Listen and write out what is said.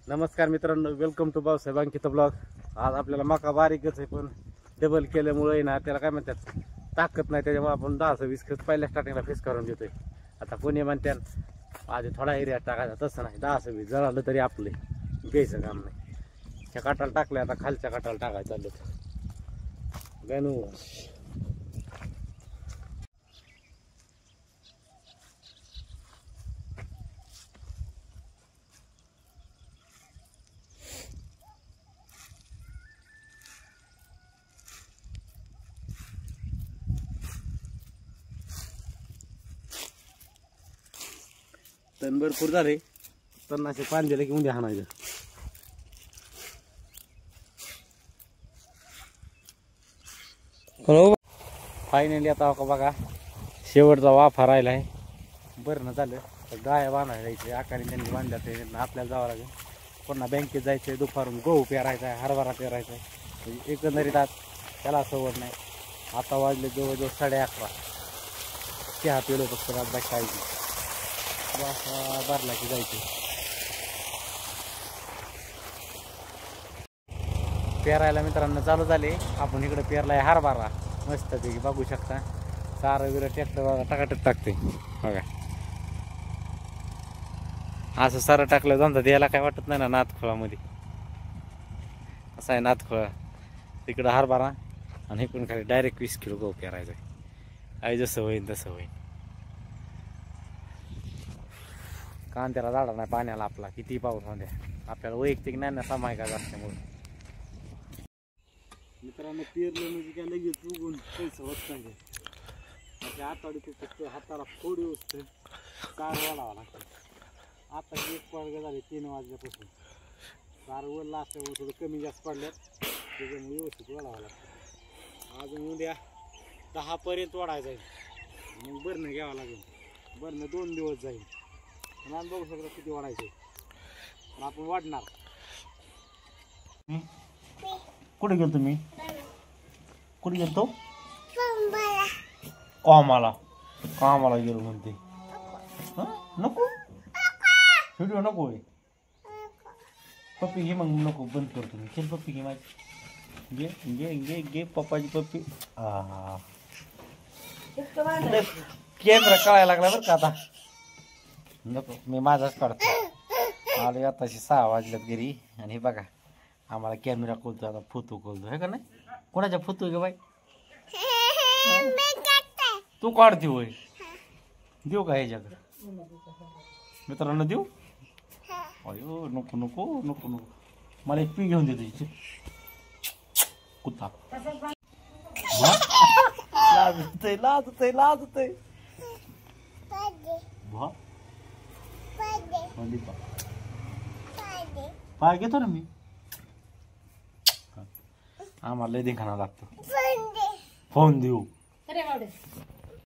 नमस्कार मित्रांनो, welcome to Bhausaheb Ankita blog. आज आपल्याला मका बारीकच आहे, पण डबल केल्यामुळे ना त्याला काय म्हणतात ताकद नाही, त्याच्यामुळे आपण 10-20 खत पहिल्या स्टार्टिंगला फेस करून घेतोय. आता कोणी म्हणतात आधी थोडा एरिया टाकायचा, तसं नाही. 10-20 जळालं तरी आपले घ्यायचं काम नाही. ह्या काटाला टाकले, आता खालच्या काटाला टाकायचं चाललं गणू. तण भरपूर झाले, तणाचे पाणी दिले की उद्या हाणायचं. फायनली आता बघा शेवटचा वाफा राहिलाय. बरं झालं. तर गाया बांधायला जायचे, आकाने त्यांनी बांधल्या, ते आपल्याला जावं लागेल. पुन्हा बँकेत जायचंय, दुपारून गहू पेरायचा आहे, हरभरा पेरायचा आहे. एकंदरीत त्याला सवड नाही. आता वाजले जवळजवळ 11:30. चहा पिलो फक्त रात खायची, भरला की जायचे. पेरायला मित्रांनो चालू झाले. आपण इकडे पेरलाय हरभरा मस्त पैकी बघू शकता. सारं बिरं ट्रॅक्टर बघा टाकाटक टाकते बघा. असं सारं टाकलं जाणतं द्यायला काय वाटत नाही ना नातखोळामध्ये. असं आहे नातखोळा, तिकडं हरभरा आणि इकडून खाली डायरेक्ट 20 किलो गहू पेरायचं आहे. आई जसं होईल तसं होईल. कांद्याला झाडा नाही पाण्याला, आपला किती पाऊस होऊ द्या, आपल्याला वैयक्तिक नाही ना सामायिक असल्यामुळे. मित्रांनो पेरलं म्हणजे काय लगेच उगून पैसा होत नाही. त्याच्या हाताला फोडी असते, कार वाढावा लागतं. आता 1 पडगे झाले 3 वाजल्यापासून. कार वरला असल्यामुळे थोडं कमी जास्त पडल्यात, त्याच्यामुळे व्यवस्थित वाढावं लागतं. अजून उद्या 10 पर्यंत वाढायचं आहे. मग बरणं घ्यावं लागेल. बरणं 2 दिवस जाईल. आणि बघू शकता किती वाढायचे, पण आपण वाढणार. कुठे गेलो तुम्ही? कुठे गेलो? कामाला. कामाला गेलो म्हणते. नको व्हिडिओ नको आहे. पप्पी घे मग. नको बंद करतो मी. चल पप्पी घे माझी. घे घे घे घे पप्पाची पप्पी. कॅमेरा कळायला लागला बरं का आता. नको मी माझाच काढतो. आले आताशी 6 वाजल्यात घरी. आणि हे बघा आम्हाला कॅमेरा खोलतो आता, फोटो खोलतो हे का नाही. कोणाच्या फोटो गे बाई? तू काढते होय? देऊ का ह्याच्याकडे? मित्रांनो देऊ? अयो नको नको नको नको. मला एक पी घेऊन दे तुझी कुत्ता. लाजतय लाजतय लाजतय. पाय घेतो ना मी. आम्हाला लय दिखाना लागतो. फोन देऊ.